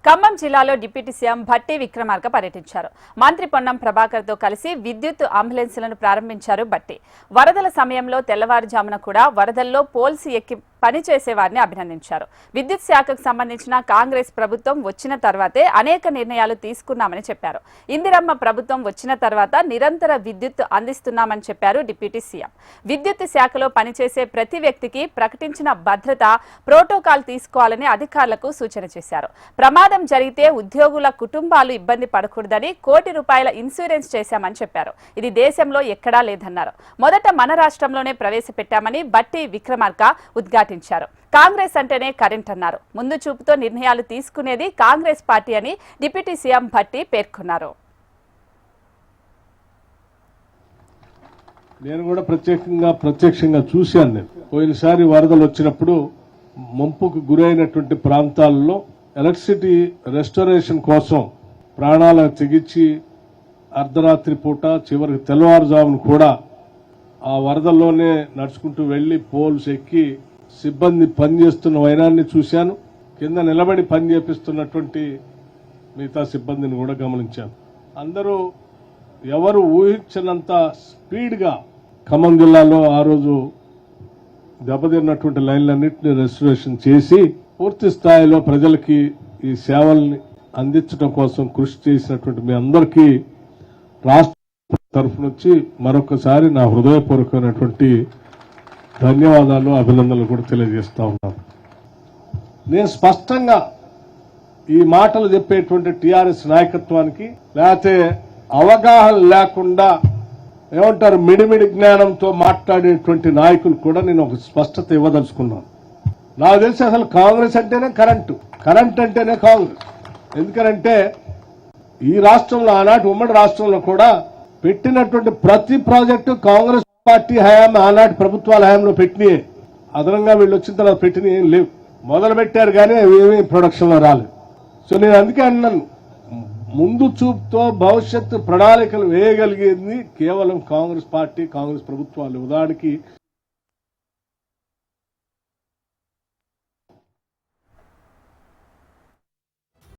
ఖమ్మం జిల్లాలో deputy CM Bhatti Vikramarka పర్యటించారు. మంత్రి పొన్నం ప్రభాకర్ తో కలిసి విద్యుత్ అంబులెన్సులను ప్రారంభించారు భట్టి. వరదల సమయంలో తెల్లవారుజామున కూడా వరదల్లో పోల్స్ ఎక్కి పనిచేసేవారిని అభినందించారు. విద్యుత్ శాఖకు సంబంధించిన కాంగ్రెస్ ప్రభుత్వం వచ్చిన తర్వాతే అనేక నిర్ణయాలు తీసుకున్నామని చెప్పారు. ఇందిరమ్మ ప్రభుత్వం వచ్చిన తర్వాత నిరంతర విద్యుత్ అందిస్తున్నామని చెప్పారు డిప్యూటీ సీఎం. విద్యుత్ శాఖలో పనిచేసే ప్రతి వ్యక్తికి ప్రకటించిన భద్రత ప్రోటోకాల్ తీసుకోవాలని అధికారులకు సూచన చేశారు. ప్రమాదం జరిగితే ఉద్యోగుల కుటుంబాలు ఇబ్బంది పడకూడదని ₹1 కోటి ఇన్సూరెన్స్ చేశామని చెప్పారు. ఇది దేశంలో ఎక్కడా లేదన్నారు. మొదట మన రాష్ట్రంలోనే ప్రవేశపెట్టామని భట్టి విక్రమార్క ఉద్ఘాటించారు. కాంగ్రెస్ అంటేనే కరెంట్ అన్నారు. ముందు చూపుతో నిర్ణయాలు తీసుకునేది కాంగ్రెస్ పార్టీ అని డిప్యూటీ సీఎం భట్టి పేర్కొన్నారు. నేను కూడా ప్రత్యక్షంగా చూశాను. నేను పోయినసారి వరదలు వచ్చినప్పుడు ముంపుకు గురైనటువంటి ప్రాంతాల్లో ఎలక్ట్రిసిటీ రెస్టోరేషన్ కోసం ప్రాణాలను తెగించి అర్ధరాత్రి పూట చివరికి తెల్లవారుజామును కూడా ఆ వరదల్లోనే నడుచుకుంటూ వెళ్లి పోల్స్ ఎక్కి సిబ్బంది పనిచేస్తున్న వైనాన్ని చూశాను. కింద నిలబడి పని చేపిస్తున్నటువంటి మిగతా సిబ్బందిని కూడా గమనించాను. అందరూ ఎవరు ఊహించినంత స్పీడ్గా ఖమ్మం జిల్లాలో ఆ రోజు దెబ్బతిన్నటువంటి లైన్లన్నింటినీ రెస్టరేషన్ చేసి పూర్తి స్థాయిలో ప్రజలకి ఈ సేవల్ని అందించడం కోసం కృషి చేసినటువంటి మీ అందరికీ రాష్ట్ర తరఫు నుంచి మరొకసారి నా హృదయపూర్వకమైనటువంటి ధన్యవాదాలు, అభినందనలు కూడా తెలియజేస్తా ఉన్నాను. నేను స్పష్టంగా ఈ మాటలు చెప్పేటువంటి టీఆర్ఎస్ నాయకత్వానికి లేకపోతే అవగాహన లేకుండా ఏమంటారు మిడిమిడి జ్ఞానంతో మాట్లాడేటువంటి నాయకులు కూడా నేను ఒక స్పష్టత ఇవ్వదలుచుకున్నాను. నాకు తెలిసి అసలు కాంగ్రెస్ అంటేనే కరెంట్ అంటేనే కాంగ్రెస్. ఎందుకనంటే ఈ రాష్ట్రంలో ఆనాటి ఉమ్మడి రాష్ట్రంలో కూడా పెట్టినటువంటి ప్రతి ప్రాజెక్టు కాంగ్రెస్ పార్టీ హయాం ఆనాటి ప్రభుత్వాల హయాంలో పెట్టినాయే. అదనంగా వీళ్ళు వచ్చిన తర్వాత పెట్టిన ఏం లేవు. మొదలు పెట్టారు కానీ ఏమీ ప్రొడక్షన్ లో రాలేదు. సో నేను అందుకే అన్నాను, ముందు చూపుతో భవిష్యత్తు ప్రణాళికలు వేయగలిగేది కేవలం కాంగ్రెస్ పార్టీ, కాంగ్రెస్ ప్రభుత్వాలు. ఉదాహరణకి